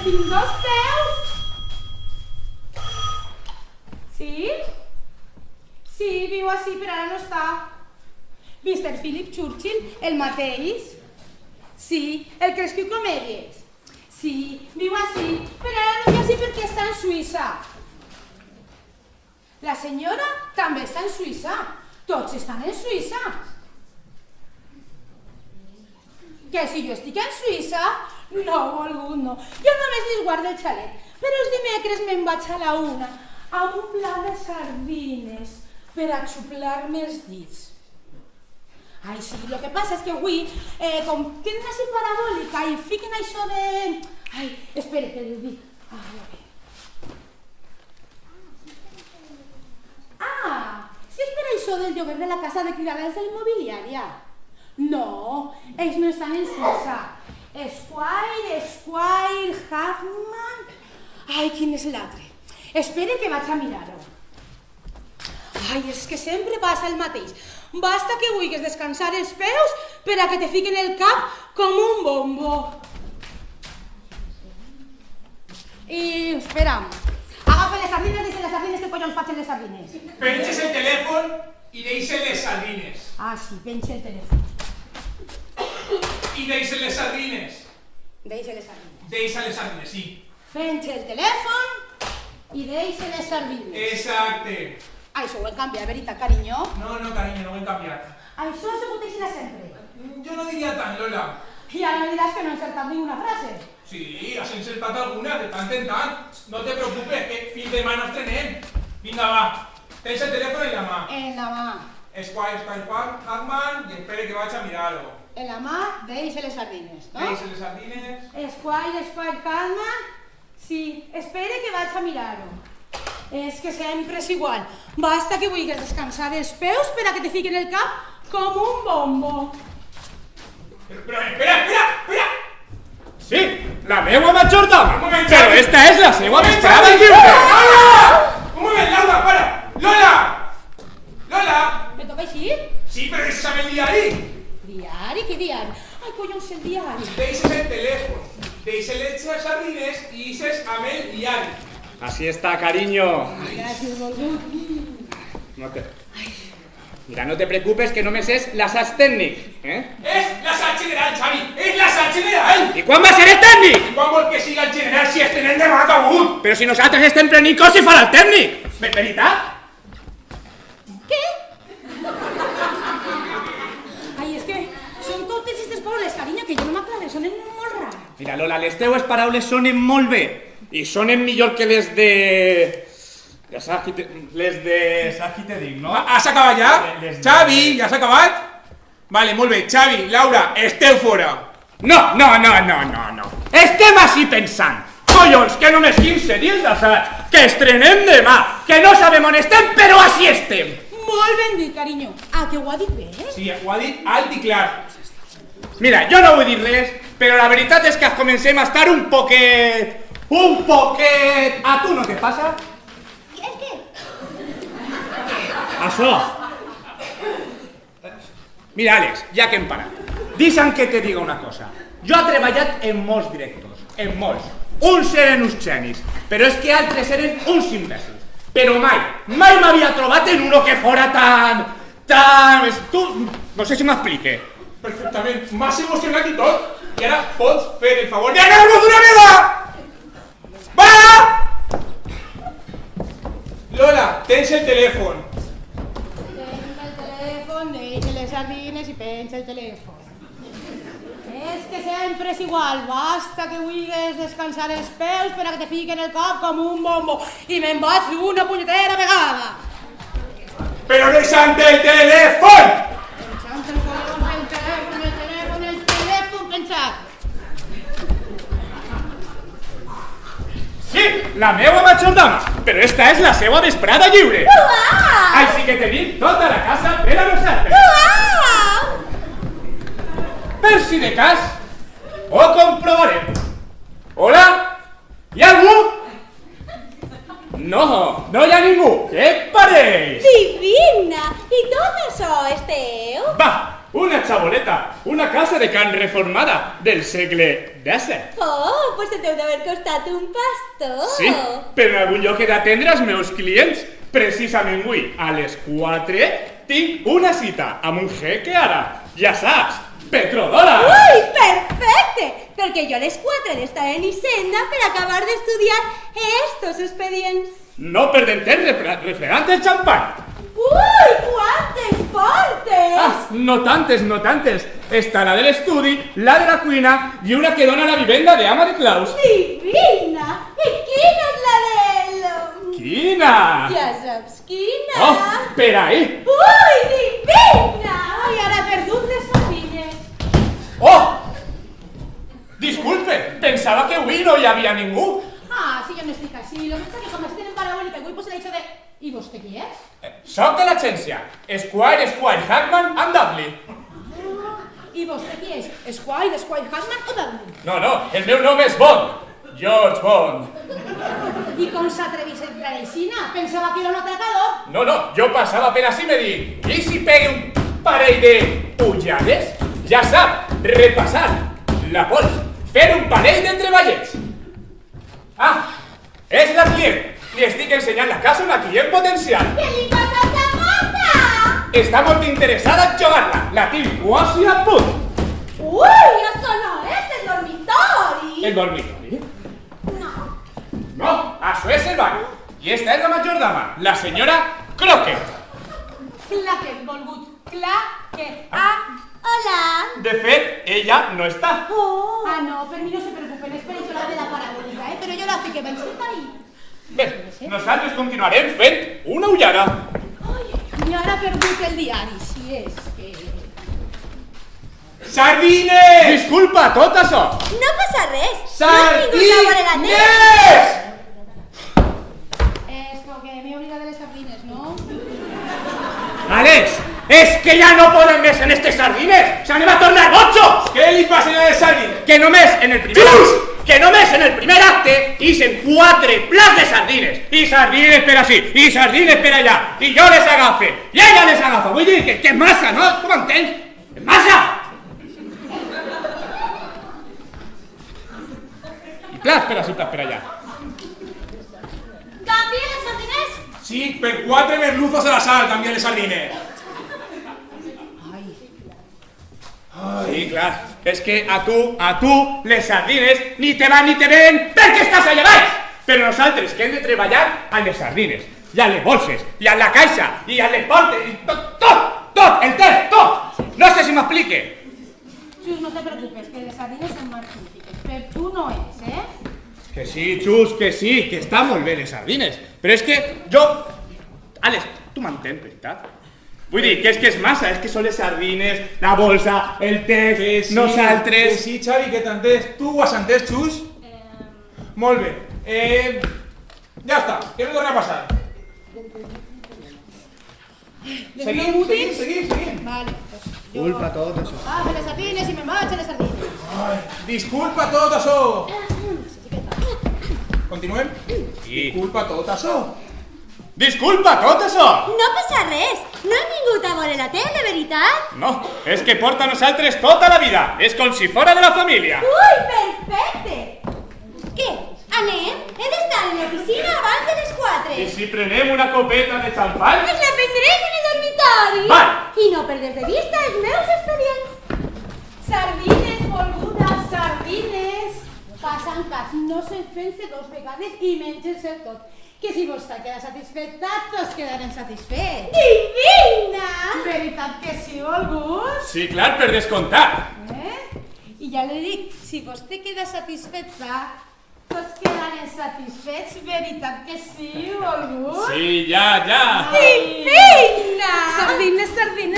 Tinc dos peus! Sí? Sí, viu així, però ara no està. Mr. Philip Churchill, el mateix? Sí, el que escriu comèdies. Sí, viu així, però ara no viu així perquè està en Suïssa. La senyora també està en Suïssa. Tots estan en Suïssa. Que si jo estic en Suïssa? No, volgut no. Jo només li guardo el xalet. Però els dimecres me'n vaig a la una amb un plat de sardines per a xuplar-me els dits. Ai, sí, el que passa és que avui, com tenen així parabòlica i fiquen això de... Ai, espera, que li dic. A veure. Ah, si és per això del lloguer de la casa de criadats de l'immobiliària. No, ells no estan en Suïssa. Squire, Huffman... Ai, quin és l'altre? Espera que vaig a mirar-ho. Ai, és que sempre passa el mateix. Basta que vulguis descansar els peus per a que te fiquen el cap com un bombo. I, espera'm. Agafa les sardines, deixa les sardines, que collons faig les sardines? Penges el telèfon i deixes les sardines. Ah, sí, penja el telèfon. I deixes les sardines. Deixa les sardines. Deixa les sardines, sí. Penja el telèfon i deixa les sardines. Exacte. Això ho hem canviat, veritat, carinyo? No, carinyo, no ho hem canviat. Això ha sigut així de sempre. Jo no diria tant, Lola. I ara no diràs que no he encertat ninguna frase. Sí, has encertat alguna, de tant en tant. No te preocupes, que fins demà no estrenem. Vinga, va. Tens el telèfon en la mà. En la mà. Squire, Hackman, i espere que vaig a mirar-ho. En la mà, deixa les sardines, no? Deixa les sardines. Squire, Hackman. Sí, espere que vaig a mirar-ho. És que sempre és igual. Basta que vulguis descansar els peus per a que te fiquen el cap com un bombo. Però espera! Sí, la meua majordoma. Un moment, Però Xavi. esta és la seua Un moment, vesprada. Xavi. Lola! Un moment, Laura, para! Lola! Me toca així? Sí, però deixes amb el diari. Diari? Què diari? Ai, collons, el diari. Deixes el telèfon, deixes les sardines i deixes amb el diari. Así está, cariño. Gràcies, volgut. Mira, no te preocupes que només és l'assaig tècnic, eh? És l'assaig general, Xavi! És l'assaig general! I quan va ser el tècnic? I quan vol que siga el general si estrenem demà acabut? Però si nosaltres estem prenent cos i farà el tècnic. Veritat? Què? Ai, és que són totes aquestes paraules, carinyo, que jo no m'aclaro, sonen molt rares. Mira, Lola, les teues paraules sonen molt bé i sonen millor que les de... Les de... Saps qui te dic, no? Has acabat ja? Xavi, ja has acabat? Vale, molt bé. Xavi, Laura, esteu fora. No. Estem així pensant. Collons, que només 15 dies d'assaig, que estrenem demà, que no sabem on estem, però així estem. Molt ben dit, carinyo. Ah, que ho ha dit bé? Sí, ho ha dit alt i clar. Mira, jo no vull dir res, però la veritat és que comencem a estar un poquet... A tu no te passa? Què? Això. Mira, Àlex, ja que hem parat, deixa'm que te diga una cosa. Jo he treballat en molts directors, en molts. Uns eren uns genis, però és que altres eren uns imbècils. Però mai m'havia trobat en uno que fora tan... Tu, no sé si m'explique. Perfectament, m'has emocionat i tot. I ara pots fer el favor de anar-nos d'una vegada! Va! Lola, tens el telèfon. Penja el telèfon, deixa les sardines i penja el telèfon. És que sempre és igual, basta que vulguis descansar els peus per a que te fiquen el cap com un bombo i me'n vaig una punyetera vegada. Però deixa'm el telèfon! Penjant el telèfon, penjat. la meua majordama, però esta és la seua vesprada lliure. Uau! Així que tenim tota la casa per a nosaltres. Uau! Per si de cas, ho comprovarem. Hola? Hi ha algú? No, no hi ha ningú. Què et pareix? Divina! I tot això és teu? Va, una xaboleta, una casa de can reformada del segle XVII. Oh, pues te deu d'haver costat un pastor. Sí, però en algun lloc he d'atendre els meus clients. Precisament avui, a les 4, tinc una cita amb un jeque ara. Ja saps, petrodòlar. Ui, perfecte! Perquè jo a les 4 he d'estar en Hisenda per acabar d'estudiar estos expedients. No perdem temps refregant el xampany. Ui, quantes portes! Ah, no tantes, no tantes. Està la de l'estudi, la de la cuina i una que dona la vivenda de ama de claus. Divina! I quina és la del... Quina? Ja saps quina. Oh, per ahí. Ui, divina! Ai, ara he perdut les sardines. Oh! Disculpe, pensava que avui no hi havia ningú. Ah, si jo no estic així. Lo que passa que com estem en parabòlica, avui posa l'això de... I vostè qui és? Soc de l'agència. Squire Hackman and Dudley. I vostè qui és? Squire Hackman o Dudley? No, el meu nom és Bond. George Bond. I com s'atrevís a entrar aixina? Pensava que era un atracador. No, jo passava per així i me dic, i si pegue un parell de pujades? Ja sap, repassar la pols, fer un parell de treballets. Ah, és la client. Li estic ensenyant la casa a una client potencial. Què li passa a la mata? Està molt interessada en jugar-la. La tinc quasi a punt. Ui, això no és el dormitori. El dormitori? No. No, això és el bany. I esta és la majordama, la senyora Crockett. Claquet, volgut. Claquet. Ah, Hola. De fet, ella no està. Oh. ah, no, per mi no se preocupen, és per això la de la parabòlica, però jo la fiqué ben cerca ahí. Bé, nosaltres continuarem fent una ullada. Ai, i ara he perdut el diari, si és que... Sardines! Disculpa, tot això. No passa res. No he vingut a veure la tele. Sardines! Esto que me obliga de les sardines, ¿no? Alex, és que ja no poden més en estes sardines. S'anem a tornar botxos. Què li passa a les sardines? Que només en el primer... Xus! Que només en el primer acte ixen 4 plats de sardines. I sardines per així, i sardines per allà. I jo les agafe, i ella les agafa. Vull dir que és massa, no? Tu m'entens? És massa! I plats per així, plats per allà. Canvia les sardines? Sí, per 4 merluzos a la sal, canvia les sardines. Sí, clar, és que a tu, les sardines ni te van ni te ven perquè estàs allà baix. Però nosaltres que hem de treballar a les sardines, i a les bolses, i a la caixa, i a les portes, i tot, el test, tot. No sé si m'explique. Xus, no te preocupes, que les sardines són magnífiques, però tu no és, eh? Que sí, Xus, que sí, que està molt bé les sardines. Però és que jo... Àlex, tu m'entens, veritat? Vull dir, que és massa, és que són les sardines, la bolsa, el test, nosaltres... Que sí, Xavi, que t'entens. Tu ho has entès, Xus? Molt bé. Ja està, que no torna a passar. Seguim. Vale, pues yo... Culpa tot això. Bajo les sardines y me marcho les sardines. Ai, disculpa tot això. Continuem? Sí. Disculpa tot això. Disculpa tot això! No passa res. No hem vingut a veure la tele, veritat? No, és que porta a nosaltres tota la vida. És com si fora de la família. Ui, perfecte. Què? Anem? He d'estar en l'oficina abans de les 4. I si prenem una copeta de xampany? Ens la prendrem en el dormitori. Val. I no perdes de vista els meus expedients. Sardines, volgudes, sardines. Passen cas, no se pense 2 vegades i mengen-se tot. Que si vostè queda satisfeta, tots quedarem satisfets. Divina! Veritat que sí, volgut? Sí, clar, per descomptat. I ja li dic, si vostè queda satisfeta, tots quedarem satisfets. Veritat que sí, volgut? Sí, ja. Divina! Sardines,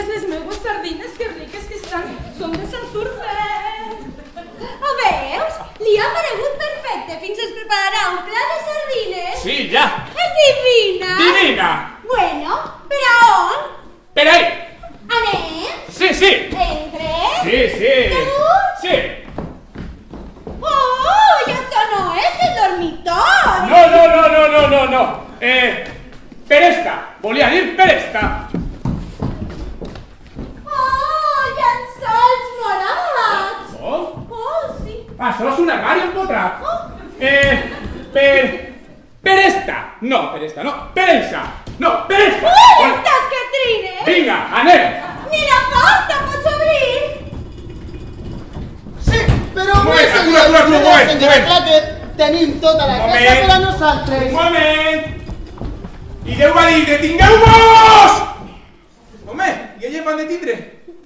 les meues sardines, que riques que estan. Són de Santurce. Ho veus? Li ha paregut perfecte, fins ens prepararà un plat de sardines. Sí, ja. És divina. Divina. Bueno, per a on? Per ahí. Anem? Sí, sí. Entre? Sí, sí. Segur? Sí. Oh, i això no és el dormitori. No. Per esta. Volia dir per esta. Oh, llençols morats. Oh? Oh, sí. Això és un armari empotrat. Per esta. No, per esta, no. Per eixa. No, per esta. Ui, estàs que trines. Vinga, anem. Ni la porta pots obrir. Sí, però Un moment. clar que tenim tota la Un casa moment. per a nosaltres. Un moment. I Déu va dir, detingueu-vos! Home, i elles van de tindre?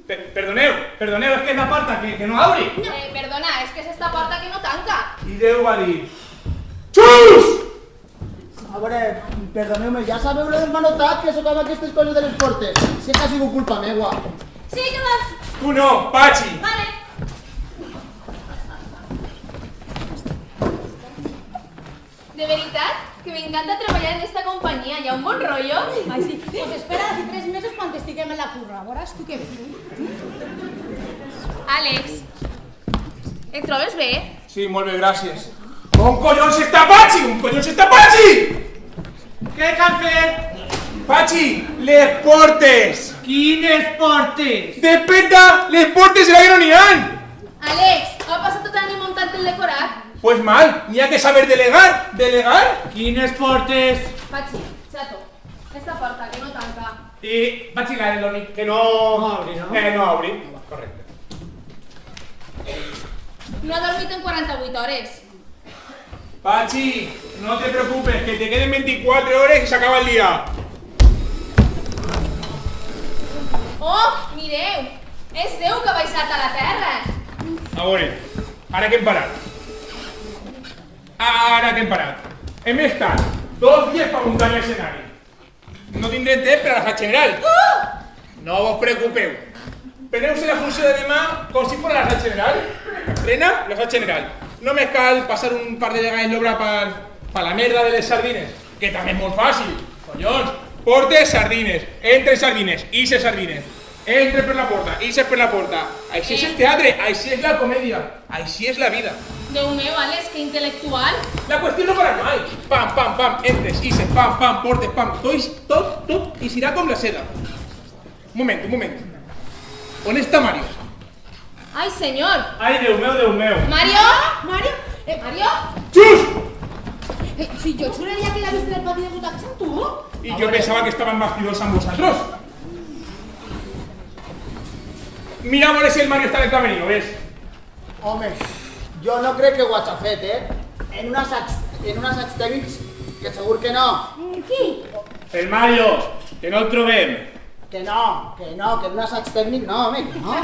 Perdoneu, és que és la porta que no obri. Perdona, és que és esta porta que no tanca. I Déu va dir... Xus! A veure, perdoneu-me, ja sabeu lo del manotat que sóc amb aquestes coses de les portes. Si és que ha sigut culpa meua. Sí que vas... Tu no, Pachi. Vale. De veritat, que m'encanta treballar en esta companyia. Hi ha un bon rotllo. Ai, sí. Pues espera d'aquí 3 mesos quan estiguem en la curra. Veuràs tu què feu. Àlex, et trobes bé? Sí, molt bé, gràcies. On collons està Pachi? On collons està Pachi? Què cal fer? Pachi, les portes. Quines portes? Dependa, les portes de la que no n'hi ha. Àlex, heu passat tot l'any muntant el decorat? Pues mal, n'hi ha que saber delegar. ¿Delegar? Quines portes? Patxi, xato, esta porta que no tanca. I vaig lligar el Doni, que no... No obri, no? No obri. Correcte. No ha dormit en 48 hores. Pachi, no te preocupes, que te queden 24 horas y se acaba el día. Oh, mireu, és Déu que ha baixat a la terra. A veure, ara que hem parat. Ara que hem parat. Hem estat 2 dies per muntar l'escenari. No tindrem temps per a la general. No vos preocupeu. Preneu-se la funció de demà com si fos la general. Plena, la general. Només cal passar un par de vegades l'obra per la merda de les sardines, que també és molt fàcil. Collons, portes sardines, entre sardines, ixes sardines. Entre per la porta, ixes per la porta. Així és el teatre, així és la comèdia, així és la vida. Déu meu, Àlex, que intel·lectual. La qüestió no para mai. Pam, pam, pam, entres, ixes, pam, pam, portes, pam. Tot eixirà com la seda. Un moment. On està Mario? Ai, senyor. Ai, Déu meu. Mario? Mario, Mario? ¡Chus! si jo juraria que l'ha vist en el pati de butacs amb tu. Y yo pensaba que estaban bastidores amb vosotros. Mira, a veure si el Mario està en el camerino, ¿ves? Home, jo no crec que ho hagi fet, En un assaig tècnics, que segur que no. Qui? El Mario, que no el trobem. Que no, que en un assaig tècnic no, home, que no.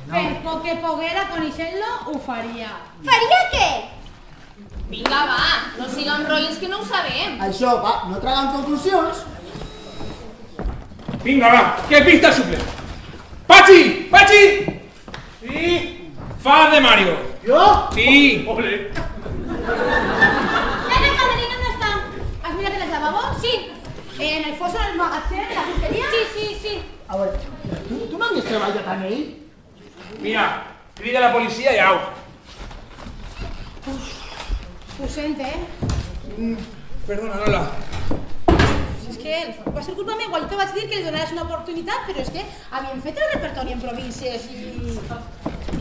Per poc que poguera, coneixent-lo, ho faria. Faria què? Vinga, va, no siguem rotllos que no ho sabem. Això, va, no traguen conclusions. Vinga, va, que pista el suple. ¡Pachi! ¡Pachi! Sí. Fa de Mario. Jo? Sí. Ole. En el camerino no està. Has mirat en els lavabos? Sí. En el foso, en el magatzem, en la fusteria? Sí. A veure, tu no havies treballat amb ell? Mira, crida a la policia i au. Ho sent, Perdona, Lola. És que va ser culpa meva, igual que vaig dir que li donares una oportunitat, però és que havíem fet el repertori en províncies i...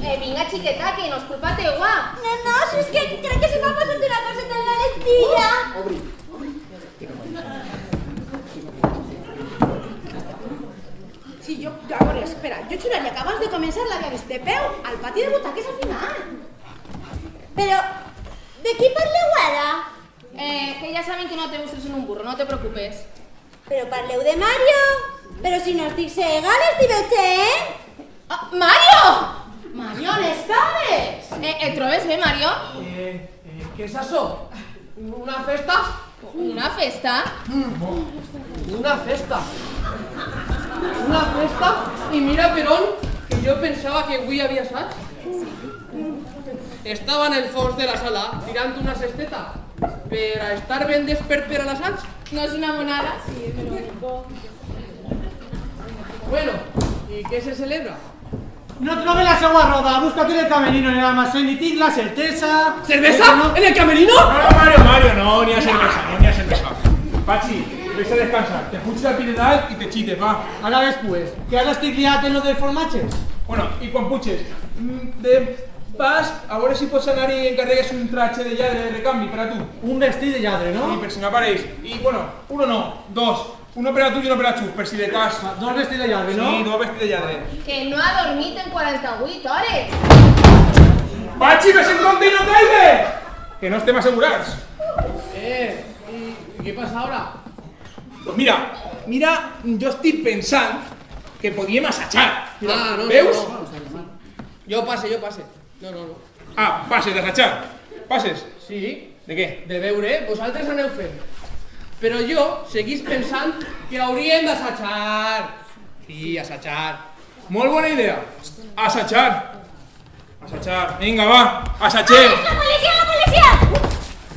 Vinga, xiqueta, que no és culpa teua. No, si és que crec que se m'ha passat una cosa tan valentilla. Obri. Sí, jo, a veure, espera, jo juraria que abans de començar l'havia vist de peu al pati de butaques al final. Però, de qui parleu ara? Que ja saben que no te busques en un burro, no te preocupes. Però parleu de Mario. Però si no estic cega, l'estic veient. Mario! Mario, on estaves? Et trobes bé, Mario? Què és això? Una festa? Una festa? Una festa. Una festa? I mira per on, que jo pensava que avui havia assaig. estava en el fons de la sala tirant una cesteta per a estar ben despert per a l'assaig. No és una monada? Sí, però... Bueno, i què se celebra? No trobe la segua roda, búscate en el camerino en el almacén y tinc la certeza... ¿Cerveza? No. ¿En el camerino? No, Mario, no, ni a cerveza. Pachi, ves a descansar, te puches al piredal y te chites, va. Ara después, que ara estic liat en lo dels formatges. Bueno, i quan puches, vas a veure si pots anar i encarregues un tratge de lladre de recanvi per a tu. Un vestit de lladre, I no? per si no apareix. I, bueno, uno no, dos. Uno per a tu i uno per a Xus, per si de cas. Dos vestits de lladre, no? Sí, dos vestits de lladre. Que no ha dormit en 48 hores. Pachi, ves en compte i no caigues! Que no estem assegurats. ¿Y qué pasa ahora? Pues mira, jo estic pensant que podíem assajar. Ah, no, Veus? no. Yo pase. No. Ah, passes d'assatjar. Passes. Sí, De què? de veure, vosaltres aneu fent. Però jo seguís pensant que hauríem d'assajar. Sí, assajar. Molt bona idea. Assajar. Vinga, va, assagem. ¡La policía!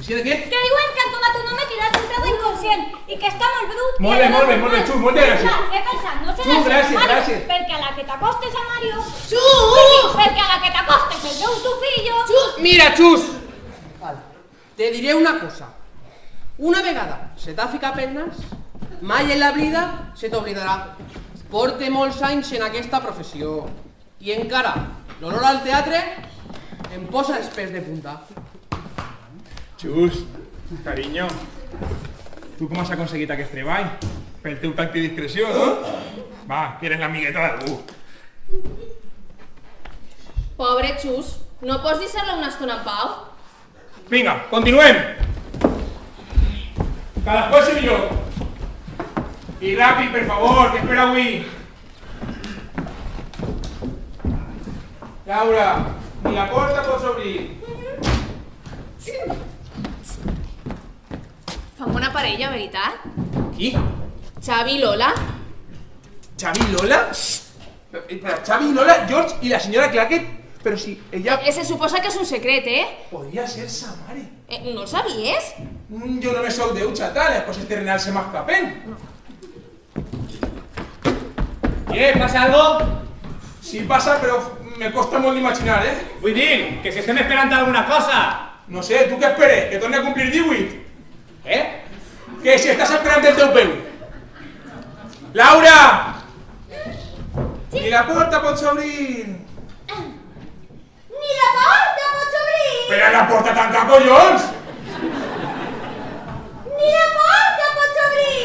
Policia de què? Que diuen que han tomat un home tirat un trau inconscient i que està molt brut. Molt bé, Xus, moltes gràcies. He pensat, no serà Xus, això, gràcies, Mario, gràcies. perquè a la que t'acostes a Mario... Xus! Perquè a la que t'acostes el veu tu fillo... Xus! Mira, Xus, te diré una cosa. Una vegada se t'ha ficat pel nas, mai en la vida se t'oblidarà. Porte molts anys en aquesta professió i encara l'olor al teatre em posa els pèls de punta. Xus, carinyo, tu com has aconseguit aquest treball? Pel teu tacte i discreció, no? Va, que eres l'amigueta d'algú. Pobre Xus, no pots deixar-lo una estona en pau? Vinga, continuem. Cada cosa millor. I ràpid, per favor, que espera avui. Laura, ni la porta pots obrir. Fan bona parella, veritat? Qui? Xavi i Lola? ¿Xavi y Lola? Espera, Xavi y Lola, George y la señora Clackett. Pero si ella Se suposa que és un secret, podría ser sa mare. No el sabies? Jo no me soc Déu, xatà, les coses terrenals se m'escapen. ¿Qué? ¿Pasa algo? Sí passa, però me costa molt d'imaginar, Vull dir, que si estem esperant alguna cosa. No sé, tu què esperes? Que torni a complir 18? ¿Eh? Que si estàs esperant el teu peu. Laura! Ni la porta pots obrir. Ni la porta pots obrir! Però la porta tanca, collons! Ni la porta pots obrir!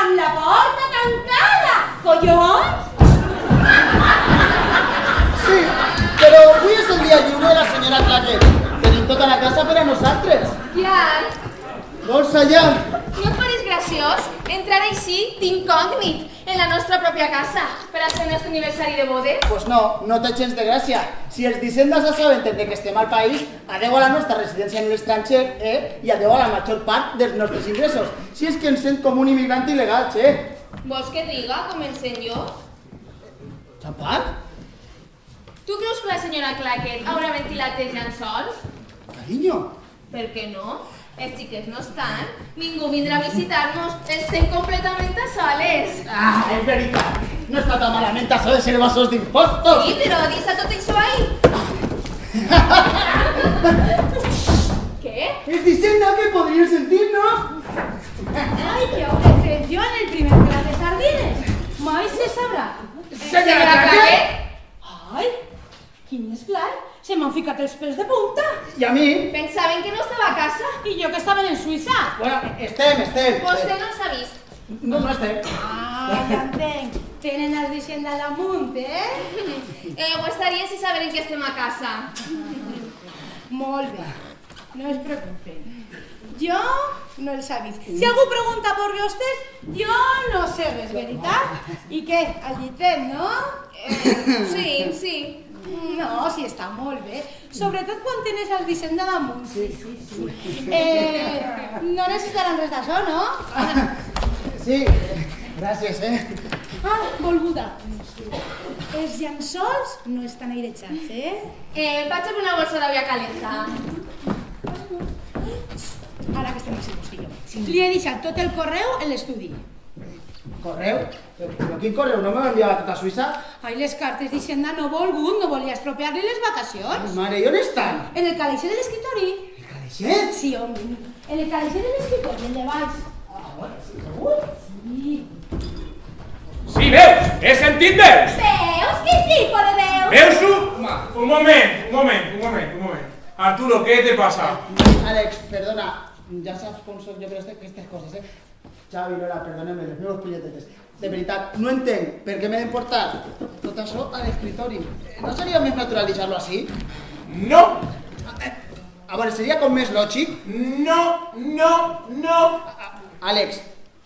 Amb la porta tancada! Collons! Sí, però avui és el dia lliure de la senyora Clackett. Tenim tota la casa per a nosaltres. Jan, Vols allà? no et pareix graciós entrar així d'incògnit en la nostra pròpia casa per a ser el nostre aniversari de bodes? Pues no té gens de gràcia. Si els d'Hisenda s'assabenten de que estem al país, adeu a la nostra residència en l'estranger, i adeu a la major part dels nostres ingressos. Si és que ens sent com un immigrant il·legal, Vols que diga com em sent jo? Xampat? Tu creus que la senyora Clackett haurà ventilat els llençols? Carinyo. Per què no? Els xiquets no estan, ningú vindrà a visitar-nos, estem completament a soles. Ah, és veritat. No està tan malament això de ser evasors d'impostos. Sí, però deixa tot això ahí. Què? És d'Hisenda que podríem sentir-nos. Ai, què hauré fet jo en el primer plat de sardines? Mai se sabrà. Senyora Clackett? Ai, quin és clar, se m'han ficat els pèls de punta. I a mi? Pensaven que no estava a casa. I jo que estaven en Suïssa. Bueno, estem. Vostè no els ha vist. No estem. Ah, ja entenc. Tenen els d'Hisenda damunt, Ho estaria si saberen que estem a casa. Molt bé, no es preocupen. Jo no els ha vist. Si algú pregunta per vostès, jo no sé res, veritat? I què, al llitet, no? Sí. No, sí, està molt bé. Sobretot quan tens els d'Hisenda damunt. Sí. No necessitaran res d'això, no? Sí, gràcies, Ah, volguda. Els llençols no estan airejats, Vaig a fer una bolsa d'avia calenta. Ara que estem al postillo. Li he deixat tot el correu en l'estudi. Correu? Però quin correu? No m'ha enviat tota Suïssa? Ai, les cartes d'Hisenda no volgut, no volia estropear-li les vacacions. Mare, i on estan? En el calaixer de l'escriptori. El caleixet? Sí, home, en el calaixer de l'escriptori, el de baix. Segur? Sí. Sí, veus? He sentit veus? Veus? Quin tipus de veus? Veus-ho? Un moment. Arturo, ¿qué te pasa? Alex, perdona, ya sabes cómo soy yo per aquestes coses, Xavi, Lola, perdoneu-me, les meves polletetes. De veritat, no entenc per què m'he d'emportar tot això a l'escriptori. No seria més natural deixar-lo així? No, A veure, seria com més lògic? no. Àlex,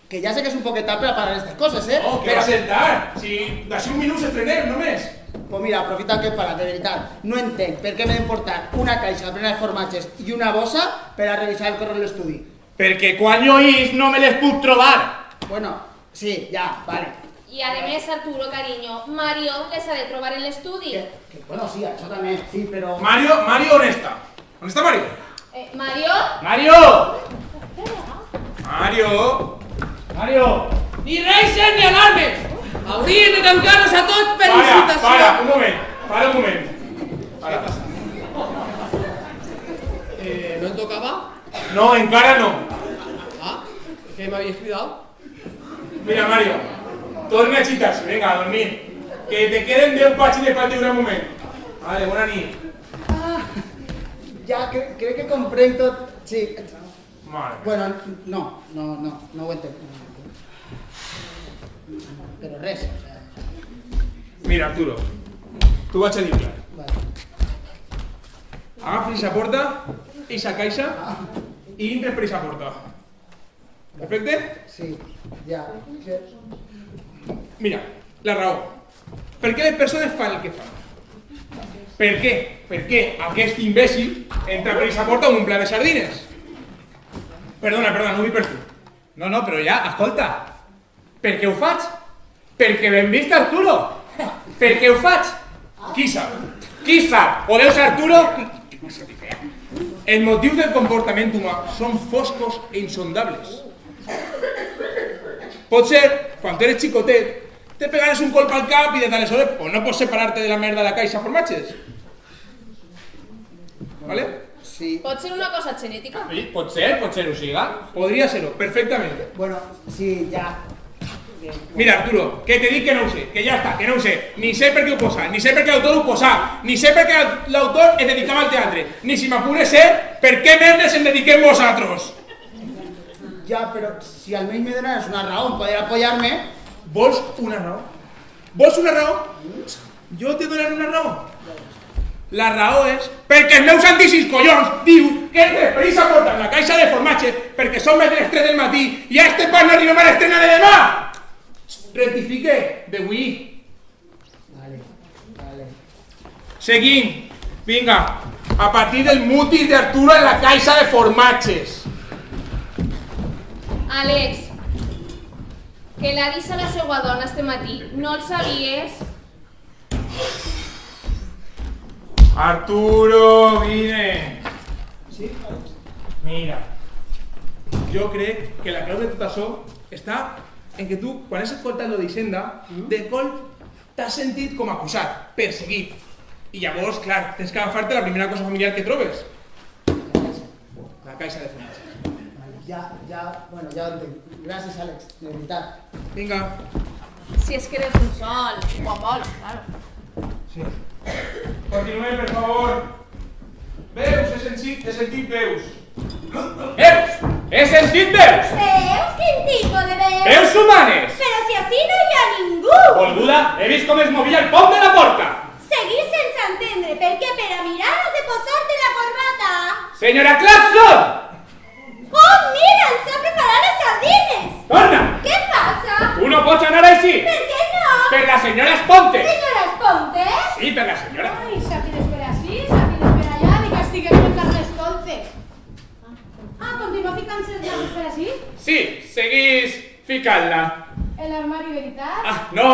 que ja sé que és un poquet tard per a parlar d'aquestes coses, Oh, que va a ser tard. Si d'ací un minut s'estrenem, només. Pues mira, aprofita que he parat, de veritat. No entenc per què m'he d'emportar una caixa plena de formatges i una bossa per a revisar el correu de l'estudi. Perquè quan jo is no me les puc trobar. Bueno, sí, ja, vale. I a més, Arturo, cariño, Mario les ha de trobar en l'estudi. Bueno, sí, això també, sí, però... Mario, ¿dónde está? ¿Dónde está Mario? Mario? Mario! Ni reixen ni alarmes! Haurien de tancar-nos a tots per licitació. Para, un moment. Para. No em tocava? No, encara no. Ah, que m'havies cridat? Mira, Mario, torna a xitar-se, venga, a dormir. Que te queden 10 pàgines per lliure un moment. Vale, bona nit. Ja, crec que comprenc tot... Sí. Mare. Bueno, no ho entenc. Però res, o sea... Mira, Arturo, tu vaig a dir clar. Vale. Agafes aquesta porta, aquesta caixa, i entres per aquesta porta. Perfecte? Sí, ja. Mira, la raó. Per què les persones fan el que fan? Per què? Perquè aquest imbècil entra per aquesta porta amb un plat de sardines. Perdona, no ho vull per tu. No, però ja, escolta. Per què ho faig? Perquè ben vist, Arturo. Per què ho faig? Qui sap? Qui sap? O deus Arturo? Els motius del comportament humà són foscos e insondables. Potser, quan tu eres xicotet, te pegares un colp al cap i des d'aleshores pues no pots separar-te de la merda de la caixa formatges. ¿Vale? Sí. Pot ser una cosa genètica? Sí, pot ser ho siga. Podria ser-ho, perfectament. Bueno, sí, ja. Mira, Arturo, que te dic que no ho sé, que ja està, que no ho sé. Ni sé per què ho posa, ni sé per què l'autor ho posa, ni sé per què l'autor es dedicava al teatre, ni si m'apures sé per què merdes en dediquem vosaltres. Ja, però si almenys me donares una raó per poder apoyar-me... Vols una raó? Vols una raó? Jo te donaré una raó. La raó és perquè els meus santíssims collons diu que entres per aquesta porta en la caixa de formatges perquè són més de les 3 del matí i a este pas no arribem a l'estrena de demà. Rectifique, d'avui. Vale. Seguim. Vinga, a partir del mutis d'Arturo en la caixa de formatges. Àlex, que l'ha dit a la seva dona este matí, no el sabies? Arturo, vine. Sí, Àlex? Mira, jo crec que la clau de tot això està en que tu, quan has escoltat lo d'Hisenda, de colp t'has sentit com acusat, perseguit. I llavors, clar, tens que agafar-te la primera cosa familiar que trobes. La caixa de formatges. Bueno, ja ho entenc. Gràcies, Àlex, de veritat. Vinga. Si és que eres un sol, quan vols, claro. Sí. Continuem, per favor. Veus, he sentit veus. Veus? He sentit veus? Veus? Quin tipus de veus? Veus humanes? Però si així no hi ha ningú! Volguda, he vist com es movia el pom de la porta. Seguís sense entendre per què per a mirar has de posar-te la corbata. Senyora Clapson! Oh, mira, ens ha preparat les sardines! Torna! Què passa? Tu no pots anar així! Per què no? Per la senyora Esponte! Senyora Esponte? Sí, per la senyora. Ai, s'ha d'esperar així, s'ha d'esperar allà, ni que estiguem en Carnestolce. Continua ficant-se els llavis per així? Sí, seguís ficant-la. En l'armari, veritat? No.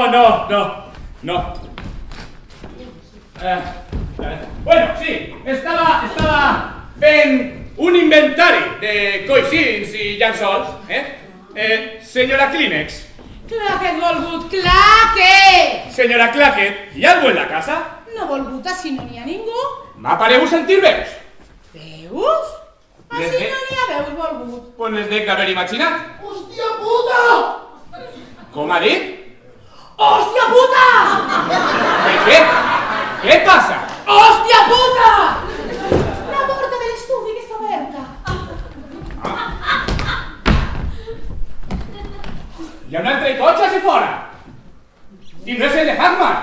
Bueno, sí, estava fent un inventari de coixins i llençols, senyora Kleenex. Claquet volgut, claquet! Senyora Claquet, hi ha algú en la casa? No volgut, així no n'hi ha ningú. M'ha pareu sentir veus? Veus? Les Així ve- no n'hi ha veus volgut. Pues les dec haver imaginat. Hòstia puta! Com ha dit? Hòstia puta! Què? Què passa? Hòstia puta! La porta de l'estudi que està oberta. Hi ha un altre cotxe així fora. I no és el de Hackman.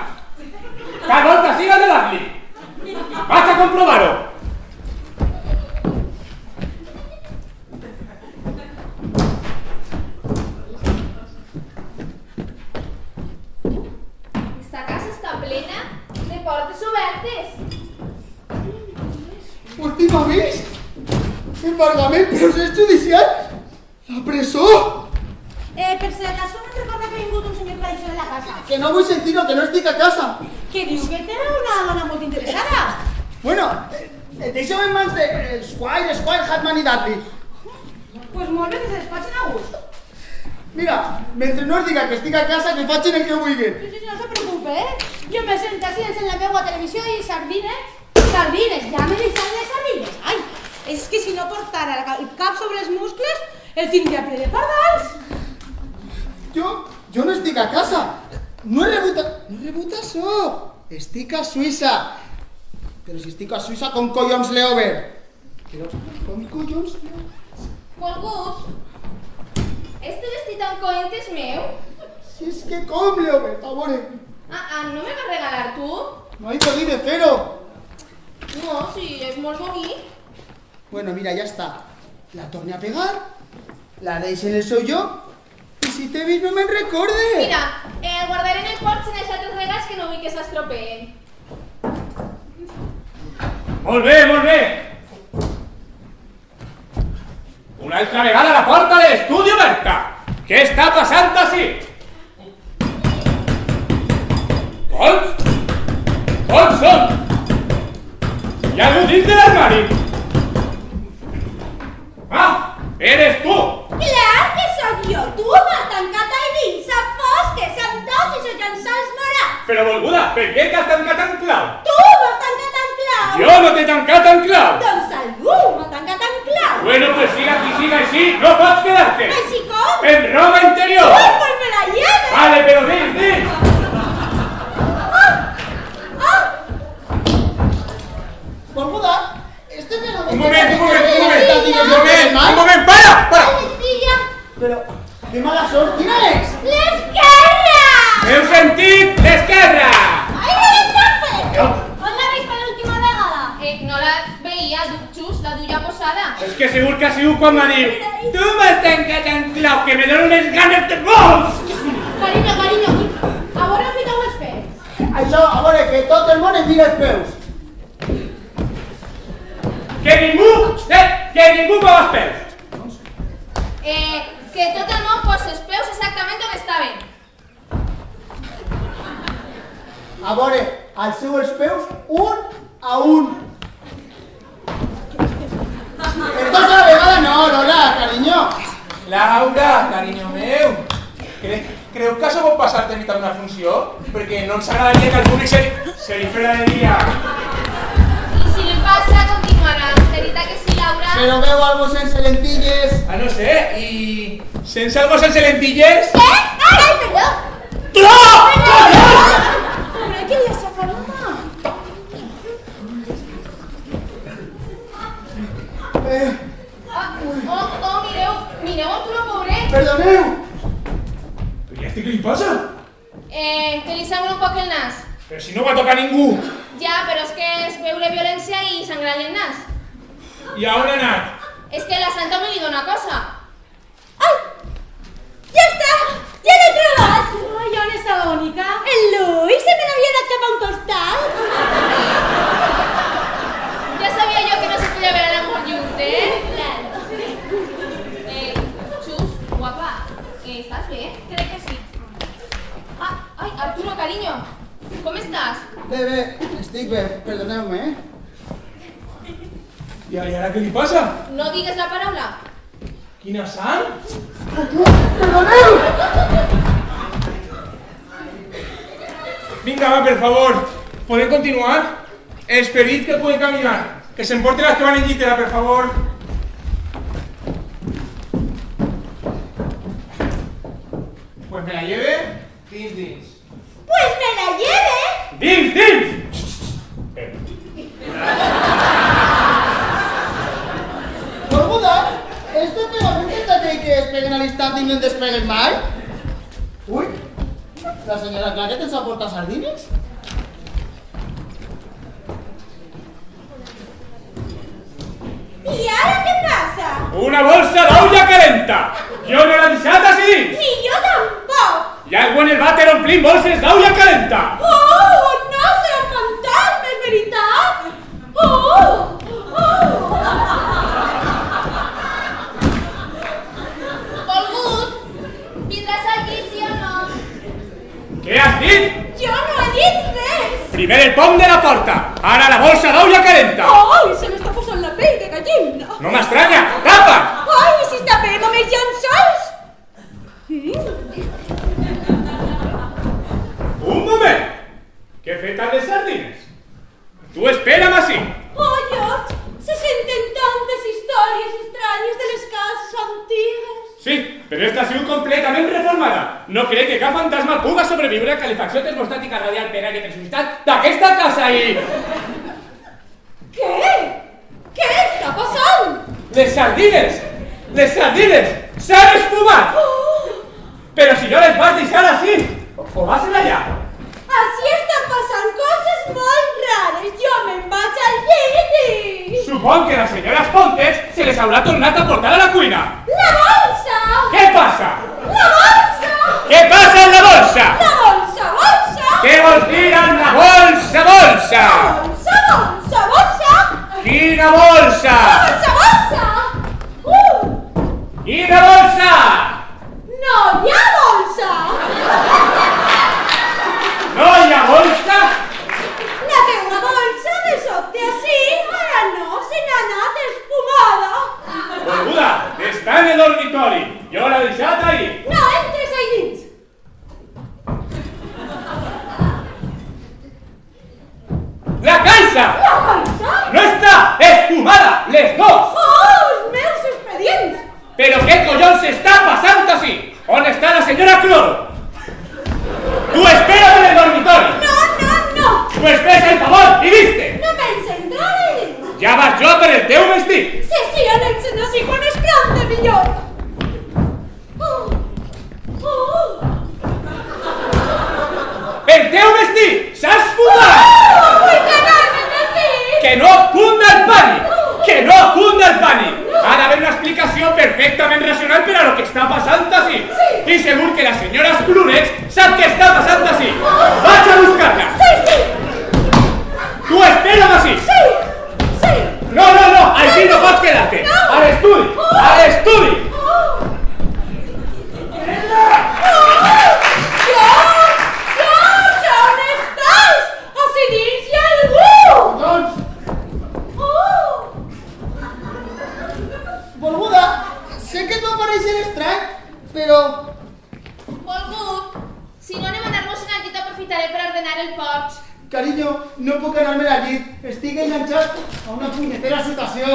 Cada volta siga de Dudley. Vaig a comprovar-ho. Esta casa està plena de portes obertes. Hosti, m'ha vist? Embargament, procés judicial? La presó? Per si acaso no recorda que ha vingut un senyor tradició de la casa. Que no vull sentir-ho, que no estic a casa. Que diu que era una dona molt interessada. Bueno, deixeu en mans de Squire, Hatman i Dudley. Pues molt bé que se despatxen a gust. Mira, mentre no es diga que estic a casa, que facin el que vulguin. Sí, no se preocupe, Jo me sento així en la meva televisió i sardines. Sardines, ja me deixan les sardines. Ai, és que si no portara el cap sobre els muscles, el tindria ple de pardals. Jo no estic a casa. No he rebut això. Estic a Suïssa. Però si estic a Suïssa, com collons l'he obert? Però com collons l'he obert? Volgut, este vestit amb coent és meu? Si és que com l'he obert, a veure. ¿no me vas a regalar tú? No he podido fer-ho. No, sí, és molt bonic. Bueno, mira, ja està. La torne a pegar, la deixo en el seu lloc, i si t'he vist no me'n recorde. Mira, el guardaré en el porx en els altres regals que no vull que s'estropeen. Molt bé, molt bé. Una altra vegada la porta de l'estudi oberta. Què està passant ací? Cols? On són? Hi ha algú dins de l'armari? Ah, eres tu! Clar que sóc jo! Tu m'has tancat ahí dins, a fosques, amb tots i els llençols morats! Però volguda, per què t'has tancat en clau? Tu m'has tancat en clau! Jo no t'he tancat en clau! Doncs algú m'ha tancat en clau! Bueno, pues siga qui siga així, no pots quedar-te! Així com? En roba interior! Ui, pues me la lleves! Vale, però dins! Volguda, este me lo... Un moment, para! Alegria! Però, que mala sort, quina és? L'esquerra! Heu sentit? L'esquerra! Ai, no! On l'ha vist per l'última vegada? No la veia, just, la duia posada. És que segur que ha sigut quan va dir tu m'has tancat en clau, que me dono unes ganes de molts! Carinyo, a veure on fiteu els peus. Això, a veure, que tot el món em mira els peus. Que ningú mou els peus! Que tot el món posa els peus exactament on estaven. A veure, alceu els peus un a un. Els dos a la vegada no, Lola, carinyo. Laura, carinyo meu, creu que això pot passar-te a mitjà d'una funció? Perquè no ens agradaria que al públic se li fera de dia. I si li passa, continuarà. Veritat que sí, Laura? Però veu algo sense lentilles. Ah, no sé, i sense algo sense lentilles? Què? Ai, perdó! Hombre, què li has safat, home? Mireu on tu lo pobret. Perdoneu. Però ja què li passa? Que li sangra un poc el nas. Però si no va tocar ningú. Ja, però és que és veure violència i sangrar el nas. I a on ha anat? És que la Santa me li dona cosa. Ai! Ja està! Ja l'he trobat! Ai, on està la bonica? El Luis se me l'havia anat cap a un costat. Ja sabia jo que no se podia veure l'amor junt, Claro. Xus, guapa, ¿estás bien? Crec que sí. Ai, Arturo, cariño, com estàs? Bé, Estic bé, perdoneu-me, I ara què li passa? No digues la paraula. Quina sang? Perdoneu! Vinga, va, per favor. Podem continuar? Els ferits que poden caminar. Que s'emporten les que van en llitera, per favor. Pues me la lleve dins. Pues me la lleve. Dins! Volguda, este pegamento està de que es peguen a l'instant i no en despeguen mai? Ui, la senyora Claret ens aporta sardines? ¿Y ahora qué pasa? Una bolsa d'olla calenta! Jo no l'he deixat així! Ni yo tampoco. Hi ha algú en el vàter omplint bolses d'olla calenta! Oh, no serà fantasma, és veritat. Volgut, vindràs aquí, sí o no? Què has dit? Jo no he dit res. Primer el pom de la porta, ara la bolsa d'olla calenta! Ai, se m'està posant la pell de gallina. No m'estranya! Tapa't! Ai, si està bé, no me llençols. Un moment! Què he fet amb les sardines? Tu espera'm així! Oh, George, se senten tantes històries estranyes de les cases antigues. Sí, però esta ha sigut completament reformada. No crec que cap fantasma puga sobreviure a calefacció termostàtica radial per aire pressupostat d'aquesta casa i... Què? Què està passant? Les sardines! Les sardines! S'han esfumat! Però si no les vas deixar així! O vas en allà? Així estan passant coses molt rares. Jo me'n vaig al llit i... Supon que la senyora Pontes se les haurà tornat a portar a la cuina. La bolsa! Què passa? La bolsa! Què passa amb la bolsa? La bolsa, bolsa! Què vols dir amb la bolsa, bolsa? Bolsa, bolsa, bolsa! Quina bolsa? Bolsa, bolsa! Quina bolsa? No hi ha bolsa! No hi ha bolsa? La teua bolsa de sobte així, ara no, se n'ha anat esfumada. Volguda, està en el dormitori. Jo l'he deixat ahí. No entres ahí dins. La caixa! La bolsa? No està esfumada, les dos. Oh, els meus expedients! Però què collons està passant així? On està la senyora Cloro? Tu espera't en el dormitori. No! Pues fes el favor i viste. No penso entrar ahí dins. Ja vas jo per el teu vestit. Sí, Alexen, així quan es planta millor. El teu vestit s'ha esfumat. Vull quedar-me així. Que no cunda el pànic! Que no cunda el pànic! Ha d'haver una explicació perfectament racional per a lo que està passant així. I segur que la senyora Splurex sap què està passant així. Vaig a buscar-la. Sí. Tu espera'm així. Sí. No, així no pots quedar-te. A l'estudi, a l'estudi. George, on estàs? Així dins hi ha algú. Doncs, Volguda, sé que et va pareixer estrany, però... Volgut, si no anem a anar-nos en el llit, aprofitaré per ordenar el porx. Carinyo, no puc anar-me al llit. Estic enganxat a una punyetera situació.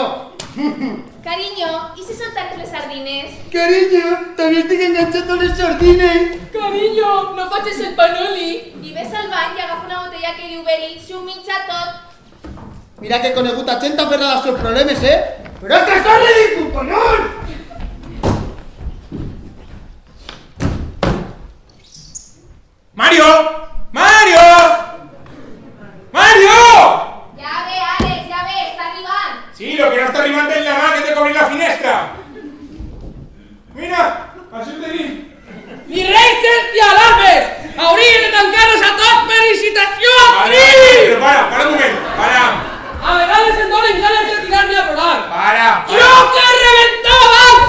Carinyo, i si soltares les sardines? Carinyo, també estic enganxat a les sardines. Carinyo, no facis el panoli. I ves al bany i agafa una botella que li oberi, s'ho mitja tot. Mira que he conegut a gent aferrada als seus problemes, Però és que està ridícul, collons! Mario! Mario! Mario! Ja ve, Àlex, ja ve, està arribant. Sí, lo que no está arribando es la mà que té que obrir la finestra. Mira, així ho tenim. Ni reis ni alarmes! Haurien de tancar-nos a tots per licitació Para, aquí! pero para un moment, para. A vegades em donen ganes de tirar-me a plorar. Para. Jo que reventava abans!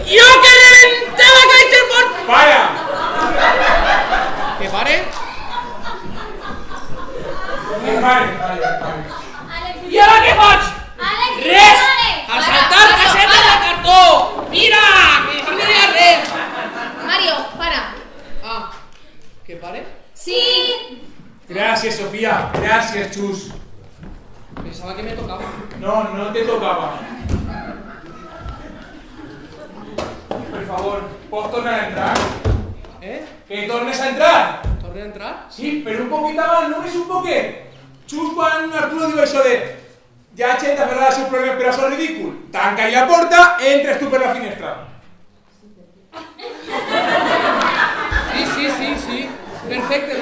Jo que reventava aquell fort! Para. Que pare? Vale. favor, ¿pots tornar a entrar? Que tornes a entrar! Torne a entrar? Sí, però un poquet abans, només un poquet. Just quan Arturo diu això de ja gent de ferrar el seu problema per això ridícul, tanca-hi la porta, entres tu per la finestra. Sí. Perfecte.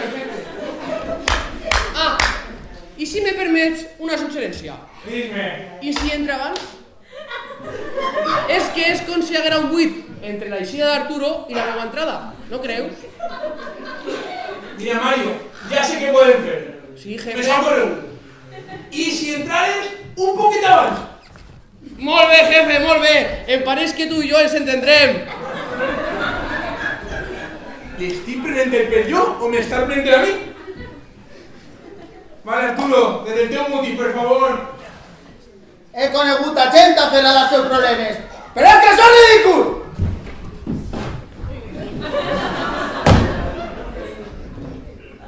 Ah, i si me permets una suggerència? Dime. I si entra abans? És que és com si hi haguera un buit entre la eixida d'Arturo i la meva entrada, no creus? Mira, Mario, ja sé què podem fer. Sí, jefe. Me s'ha corregut. I si entrares un poquet abans? Molt bé, jefe, molt bé. Em pareix que tu i jo ens entendrem. L'estic prenent el pèl jo o m'estàs prenent a mi? Vale, Arturo, des del teu motiu, per favor. He conegut a gent a ferrar els seus problemes, però és que això és ridícul!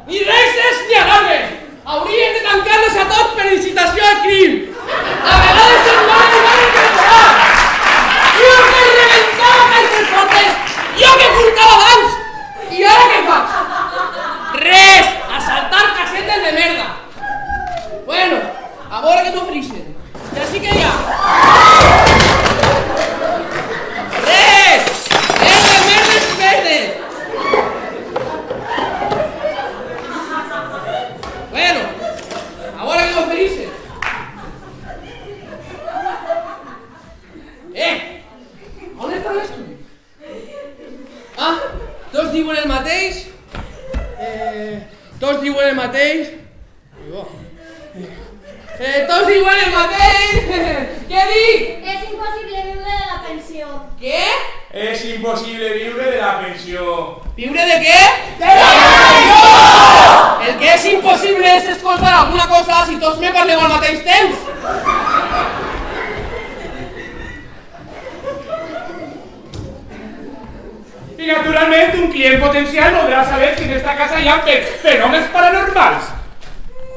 Ni reixes ni alarmes! Haurien de tancar-los a tots per incitació al crim! A vegades se'n van i van encarcerar! Jo que reventava els portes! Jo que furtava abans! I ara què faig? Res! Assaltar casetes de merda! Bueno, a veure què m'ofereixen. Ja sí que hi ha. Res! Merdes verdes! Bueno, a veure què m'ofereixen. On està l'estudi? Ah, tots diuen el mateix. Tots diuen el mateix. Tots diuen el mateix. Què dic? És impossible viure de la pensió. Què? És impossible viure de la pensió. ¿Viure de què? De la pensió! El que és impossible és escoltar alguna cosa si tots me parleu al mateix temps. Y naturalmente un cliente potencial podrá saber que en esta casa hi ha fenòmens paranormals.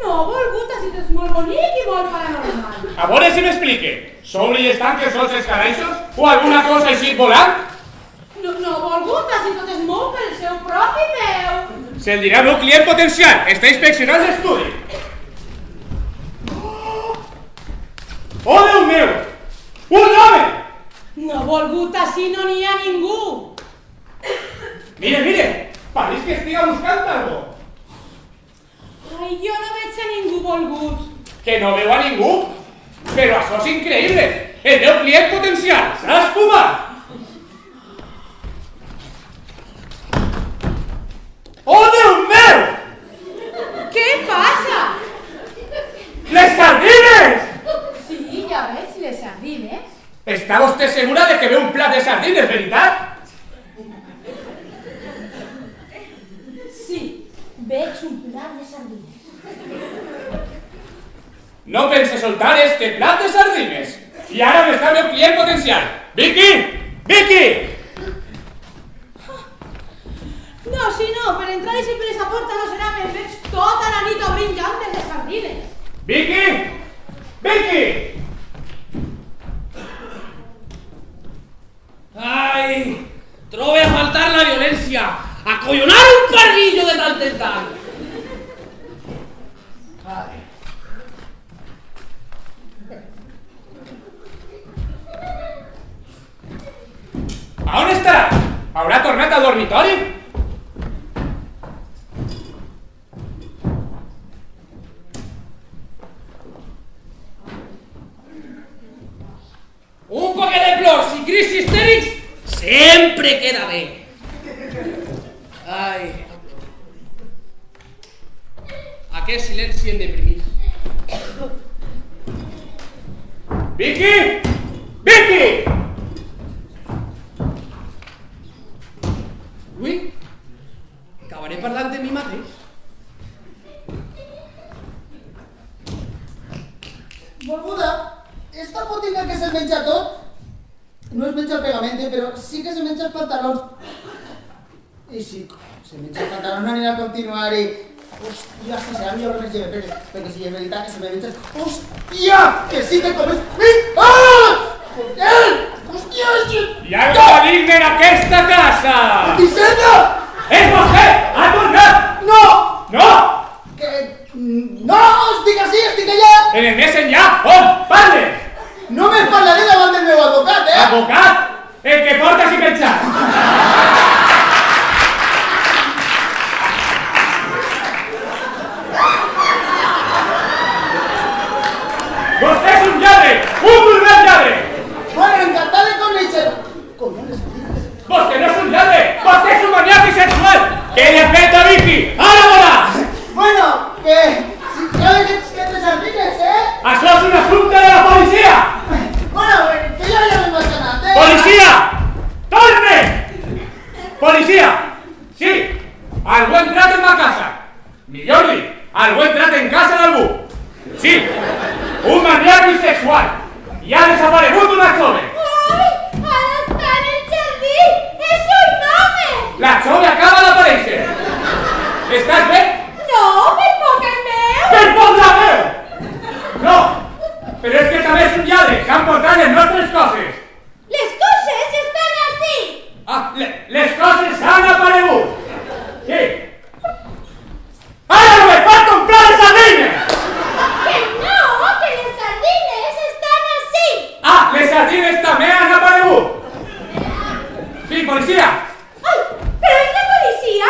No, volgut, si tu ets molt bonic i molt paranormal. A veure si m'explique. Sou i estan que sols els calaixos o alguna cosa així volant? No, volgut, si tot és molt pel seu propi peu. Se'l dirà al meu client potencial. Està inspeccionant l'estudi. Oh, Déu meu! Un home! No, volgut, si no n'hi ha ningú. Mire, pareix que estiga buscant algo. Ai, jo no veig a ningú, volgut. Que no veu a ningú? Però això és increïble. El meu client potencial s'ha esfumat. Oh, Déu meu! Què passa? Les sardines! Sí, ja veig les sardines. Està vostè segura de que ve un plat de sardines, veritat? Sí, veig un plat de sardines. No pense soltar este plat de sardines. I ara m'està el meu client potencial. Vicky! Vicky! No, si no, per entrar així per esa porta no serà que em veig tota la nit obrint llantes de sardines. Vicky! Vicky! Ai, trobe a faltar la violència. Acollonar un parrillo de tant en tant. Ai. A on estarà? Haurà tornat al dormitori? Un poquet de plors i crits histèrics sempre queda bé. Ai. Aquest silenci em deprimís. Vicky! Vicky! Ui, acabaré parlant de mi mateix. Volguda, esta botiga que se menja tot, no es menja el pegament, però sí que se menja els pantalons. I si se menja el pantalón no anirà a continuar-hi. Hòstia, si serà millor que més lleve, perquè si és veritat que se me menja... Hòstia, que sí que comes... Ah! Joder! Hòstia, és que... Hi ha algo maligne en aquest casa! Dissenda! És vostè! Ha tornat! No! No! No, estic així, estic allà! En el més enllà, on? Parle! Només parlaré davant del meu advocat, Advocat? El que porta així penjat! Vostè és un lladre! Un vulgar lladre! Bueno, encantat de conèixer... Collons, Vostè no és un lladre! Vostè és un maniàtic sexual! Què li ha fet a Vicky? Ara veuràs! bueno, que... Si sabes que te sardines, Això és un assumpte de la policia! Bueno, que jo ja m'he emocionat, Policia! Torne! Policia! Sí! Algú ha entrat en la casa! Millor dit, algú ha entrat en casa d'algú! Sí! Un maniac bisexual! I ha desaparegut una jove! ¡Ay! ¡Ahora está en el jardín! ¡Es un home! La jove acaba d'aparèixer! Estàs bé? No, per poc el meu! Per poc la veu! No! Però és que també és un lladre! S'han portat les nostres coses! Les coses estan así! Ah, les coses han aparegut! Sí! Ara no me pot comprar les sardines! ¡Que no! ¡Que les sardines están así! Ah, les sardines també han aparegut! Sí, policia! ¡Ay! ¿Pero es la policía?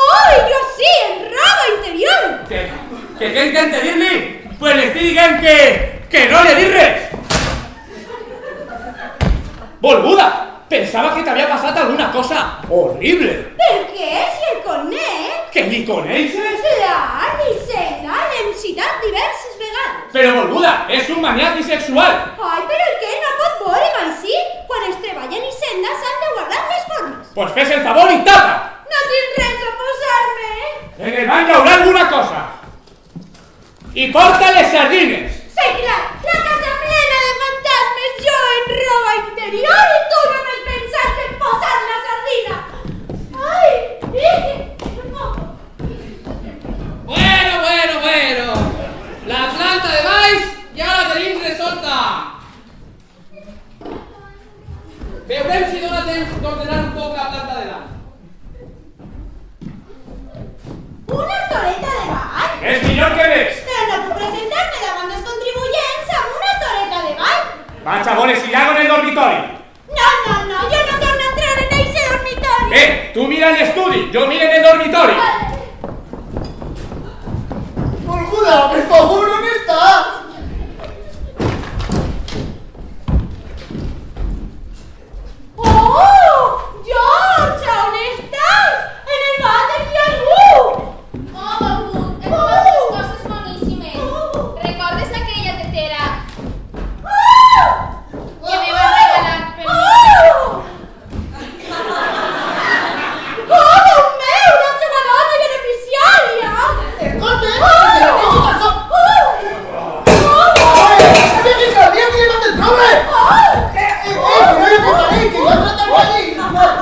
¡Ay! ¡Yo sí! ¡En robo interior! Que què intente dir-li? Pues li estic dient que no li dic res! Volguda! Pensava que t'havia passat alguna cosa horrible! ¿Per què? Si el conec! Que li coneixes? Clar, Hisenda, l'hem citat diverses vegades. Però volguda, és un maniàtic sexual! Ai, però el que no pot veure'm així? Quan es treballa en Hisenda s'han de guardar les formes. Pues fes el favor i tapa! No tinc res a posar-me. En el bany hi haurà alguna cosa! I porta les sardines! Sí, clar, la casa plena de fantasmes, jo en roba interior i tu només pensaste en posar la sardina. Ai, Bueno. La planta de baix ja la tenim resolta. Veurem si dona temps d'ordenar un poc la planta de dalt. una estoreta de ball? És millor que res! Però no puc presentar-me davant dels contribuents amb una estoreta de ball. Vaig a veure si hi ha en el dormitori! No, jo no torno a entrar en eixe dormitori. Tu mira en l'estudi, jo miro en el dormitori! Volguda, per favor, on estàs? Oh, George, on estàs? En el vàter hi ha algú. Oh, Volgut, he trobat unes coses boníssimes. Recordes aquella tetera que me vas regalar per mi? Déu meu, la seva dona beneficiària. Escolta, què passa?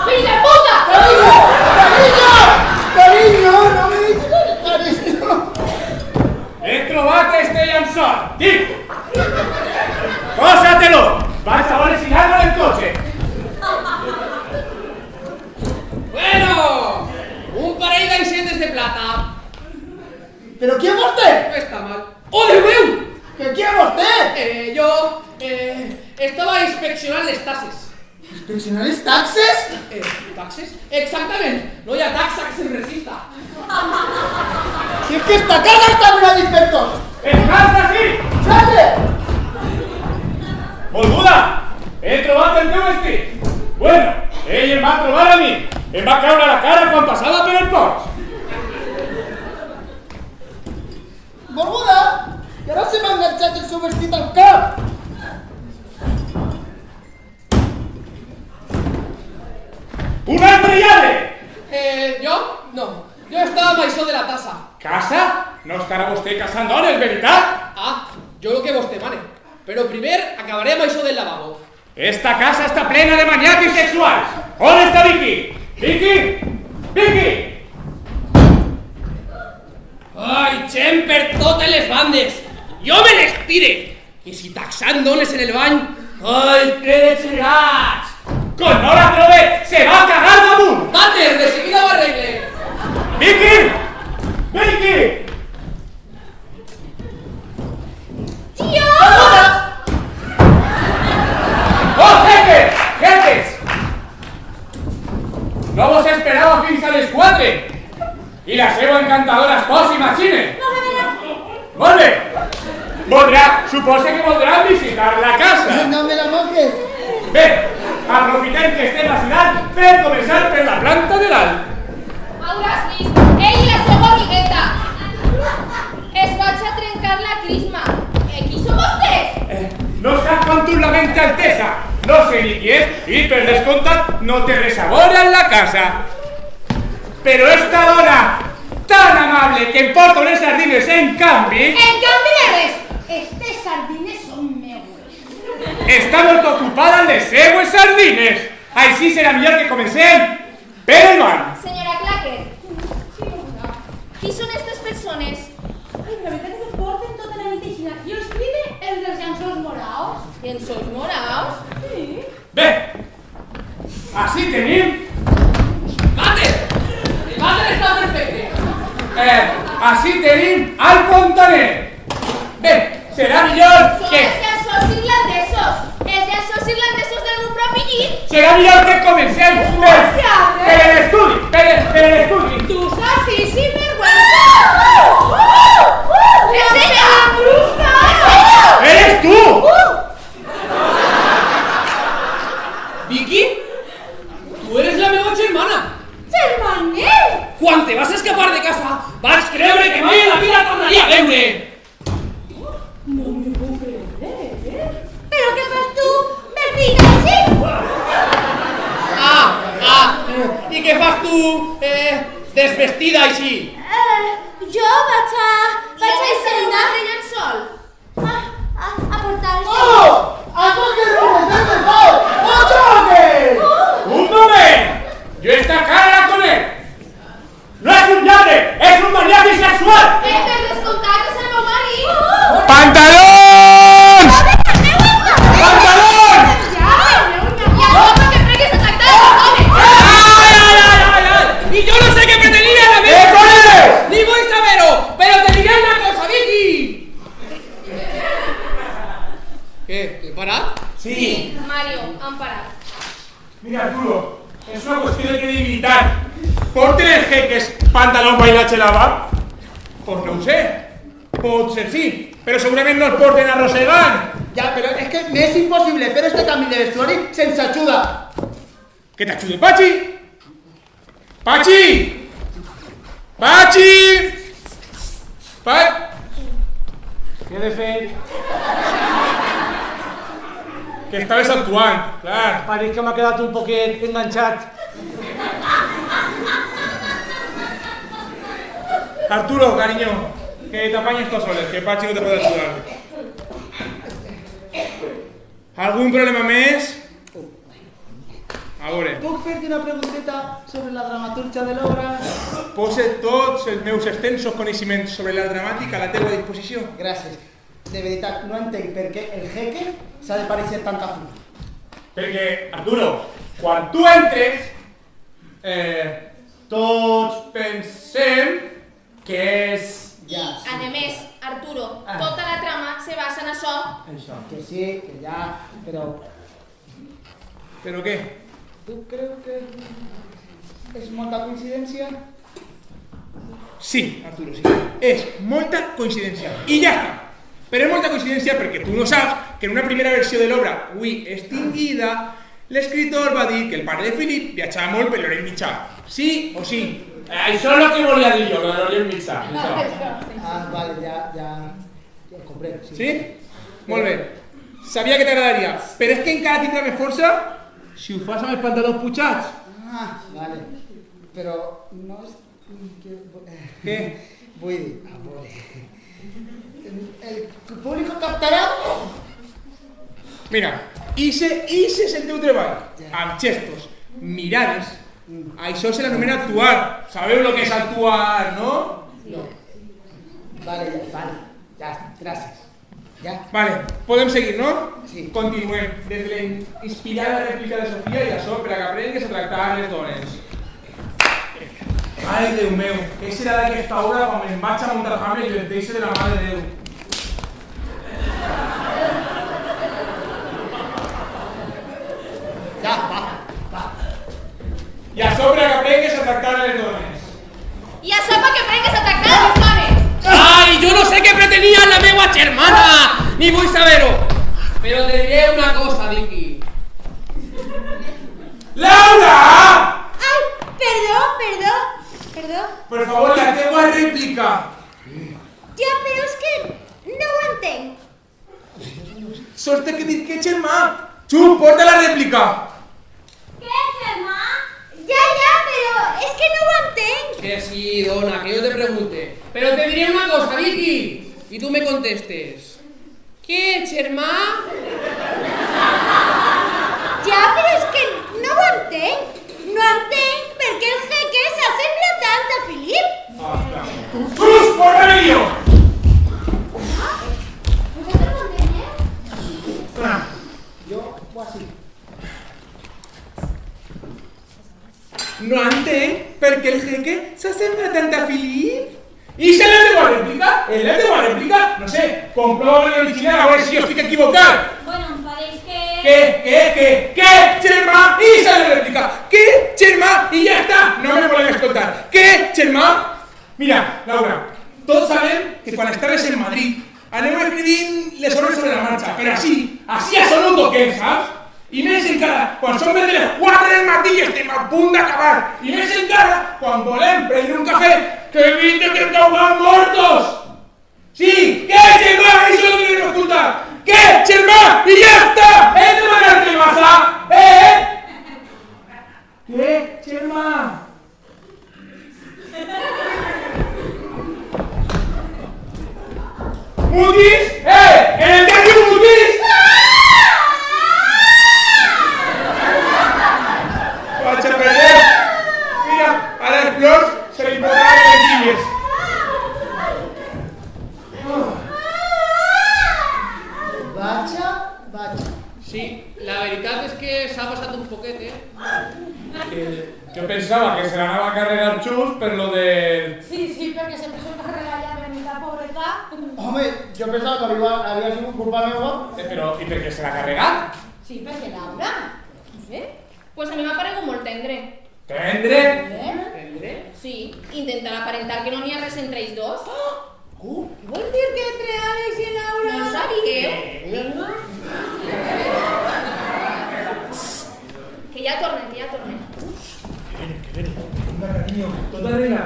Fill de puta! Cariño, no me dices cariño. He trobat este llençol! Dic! Posa-te-lo! Vaig a veure si hi ha en el cotxe! Bueno, un parell d'encendes de plata. ¿Pero quién es usted? No està mal. Oh, Déu meu! ¿Qué quién es usted? Yo estaba inspeccionant les tasses. ¿Inspeccionar taxes? ¿Taxes? Exactament. No hi ha taxa que se'n resista. Si es que esta casa está llena de inspectors. Escalça, sí! ¡Sale! Volguda! He trobat el teu vestit! Bueno, ell em va trobar a mi! Em va caure a la cara quan passava per el porx! Volguda! I ara se m'ha enganxat el seu vestit al cap! Un altre lladre! Jo? No. Jo estava amb això de la tassa. Casa? No estarà vostè casant dones, veritat? Ah, jo el que vostè mane. Però primer acabaré amb això del lavabo. Esta casa està plena de maniàtics sexuals! On està Vicky? Vicky! Vicky! Ai, gent per totes les bandes! Jo me les tire! I si taxant dones en el bany... Ai, que desegats! Quan no la trobé, se va cagar damunt! Mater, de seguida ho arregle. Vicky! Vicky! Tio! ¡Oh, jefes! ¡Jefes! No vos esperaba fins a les 4 i la seva encantadora esposa i machine. Molt bé. Suposa que voldran visitar la casa. No me la moques. Bé, aprofitem que estem a ciutat per començar per la planta de dalt. Hauràs vist, ell i la seva amigueta. Es vaig a trencar la crisma. Qui són vostès? No sap quan tu la mente altesa. No sé ni qui és i per descomptat no té res a veure en la casa. Però esta dona tan amable que em porta unes sardines en canvi En canvi de res, estes sardines són meues. està molt ocupada en les seues sardines. Així serà millor que comencem per el banc. Senyora Clacker, qui són aquestes persones? Ai, la veritat és que porten tota la nit així. Jo escrive els dels llençols moraos. Llençols moraos? Sí. Bé, així tenim... Mater! El mater està perfecte. Així tenim el Fontaner. Bé, serà millor Són que... els llençols irlandesos. Els llençols irlandesos del meu propi llit. Serà millor que comencem per l'estudi, per l'estudi. Tu saps sí, sí, vergüenza. És ella! ¡Brusca! ¡Eres tú! Vicky, tu eres la meva germana. ¡Germanet! Quan te vas escapar de casa, vas creure que mai a la vida tornaria a veure. Però què fas tu vestida així? I què fas tu, desvestida així? Jo vaig a Ensenyar de llençol. a portar el ¡Oh! ¡Algo que rompe! ¡Oh, choque! ¡Un moment! Yo esta cara con él. No es un llave, es un mariachi sexual. Per descomptat és el meu marit. ¡Pantalón! ¡Pantalón! I això perquè pregues a tractar els homes. ¡Ay! Y yo no sé qué pretendía la ¡Eh, con él! Ni voy a saberlo, pero te diré una cosa, Vicky. ¿Qué? ¿Te para? Sí. Mario, han parat. Mira, Arturo, es una cuestión de credibilitat. Porten els jeques pantalón bailatge lava? Pues no ho sé. Pot ser sí, però segurament no els porten arrossegant. Ya, pero es que me es imposible hacer este cambio de vestuario sin ayuda. Que t'ajude Pachi? Pachi! Pachi! Què he de fer? Que estaves actuant, clar. Pareix que m'ha quedat un poquet enganxat. Arturo, cariño, que te apañes tú soles, que Pachi no te puede ayudar. ¿Algún problema més? A veure, ¿Puedo hacerte una pregunteta sobre la dramaturgia de l'obra? pose tots els meus extensos coneixements sobre la dramàtica a la teva disposició. Gràcies. De veritat, no entenc per què el jeque s'ha de parecer tant a tu. Perquè, Arturo, quan tu entres, tots pensem que és... Ja, sí. A més, Arturo, tota la trama se basa en això. Això, que sí, que ja, però... Però què? Tu creu que és molta coincidència? Sí, Arturo, sí. És molta coincidència. I ja està. Però és molta coincidència perquè tu no saps que en una primera versió de l'obra, avui extinguida, l'escriptor va dir que el pare de Philip viatjava molt per l'Orient Mitjà. Sí o sí? Això és el que volia dir jo, de l'Orient Mitjà. Ah, vale, ja ho comprenc. Sí? Molt bé. Sabia que t'agradaria, però és que encara tindrà més força si ho fas amb els pantalons pujats. Ah, vale. Però no és... Què? Vull dir, a veure... El públic captarà... Mira, ese és el teu treball. Amb gestos, mirades. Això se l'anomena actuar. Sabeu lo que és actuar, no? No. Vale, ja, gràcies. Ja? Vale, podem seguir, no? Sí. Continuem. Des de la inspirada rèplica de Sofia i això per a que aprengues a tractar les dones. Ai, Déu meu, què serà d'aquesta hora quan me'n vaig a Montalbán i les deixo de la mà de Déu? Ja, va. I a sobre que aprengues a tractar les dones. I a sopa que prengues a tractar les dones. Ai, jo no sé què pretenia la meua germana, ni vull saber-ho. Però te diré una cosa, Vicky. Laura! Ai, perdó. Per favor, la teua rèplica. Ja, però és que no ho entenc. Sols t'he que dir que germà. Xup, porta la rèplica. Què, germà? Ja, però és que no ho entenc. Que sí, dona, que yo te pregunte. Pero te diré una cosa, Vicky. Y tú me contestes. ¿Qué, germà? Ja, però és que no ho entenc. No entenc per què el jeque s'assembla tant a Filip. Xus, porta vídeo. Vosaltres ho enteneu? Jo ho així. No entenc per què el jeque s'assembla tant a Filip. I si és la teva rèplica? És la teva rèplica? No sé, comprova l'original a veure si jo estic equivocat. Bueno, em pareix que... ¿Qué, germà? Y sale la réplica. ¿Qué, germà? Y ya está. No me vuelven a escoltar. ¿Qué, germà? Mira, Laura, todos saben que cuando estaves en Madrid anem escrivint les obres sobre la marxa, però així a son un toquet, saps? I més encara, quan som de les 4 del matí i estem a punt d'acabar. I més encara, quan volem prendre un cafè, que evite que caugan muertos. Sí, ¿qué, germà? Eso lo tienen que ocultar. ¿Qué, germà? Y ya está. ¿Es de manera que pasa? ¿Qué, germà? ¿Mutis? ¿En el teatro mutis? Vaig a perder. Mira, a les flors se li posaran les lligues. Vaig. Sí, la veritat és que s'ha passat un poquet, Yo pensaba que se ganaba carrera al Chus, pero lo de... Sí, perquè sempre se'l va regalar Benita, pobreta. Home, jo pensava que havia sigut culpa meva. Pero, ¿y por qué se la ha carregado? Sí, perquè Laura. Pues a mi m'ha paregut molt tendre. ¿Tendre? Tendre? Sí, intentar aparentar que no n'hi ha res entre ells dos. Què vol dir que entre Àlex i Laura... No ho sabíeu? Que ja tornen. Que ven. Anda, cariño, toda regla.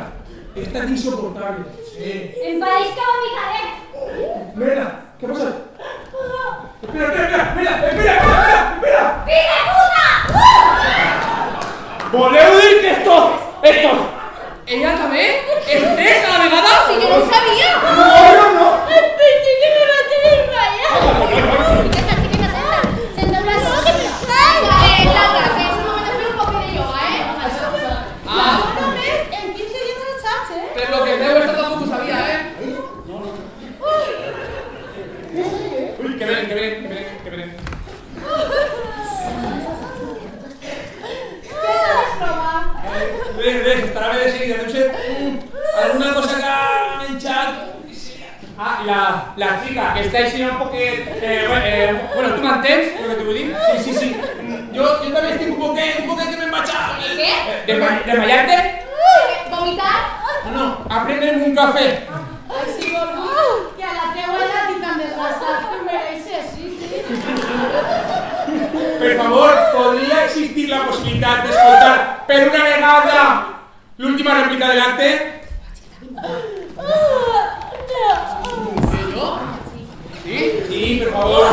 Esta es insoportable. Sí. Em pareix que vomitaré. Mira, ¿qué pasa? Espera. Fill de puta! ¿Voleu dir que esto... Ella també? És tres a la vegada? Si jo no ho sabia! No. Pensé que me vaig a desmayar. I què tal, sí que me senta? Senta una cosa. Laura, que és el moment de fer un poc de yoga, Només en 15 dies no saps, Per lo que veu, esto tampoc ho sabia, Uy, que ven. Ves, estarà bé de seguida. Deu ser alguna cosa que ha menjat. Ah, la chica que está ahí un poquet... bueno, ¿tú mantens lo que te vull dir? Sí. Jo també estic un poquet que me'n vaig a... Què? ¿Desmayarte? Vomitar? No, a prendre'm un cafè. Ai, si vol dir que a la teua edat i tan desgastat que mereixes, sí. Per favor, podria existir la possibilitat d'escoltar per una vegada l'última rèplica de l'acte? Jo? Sí, per favor.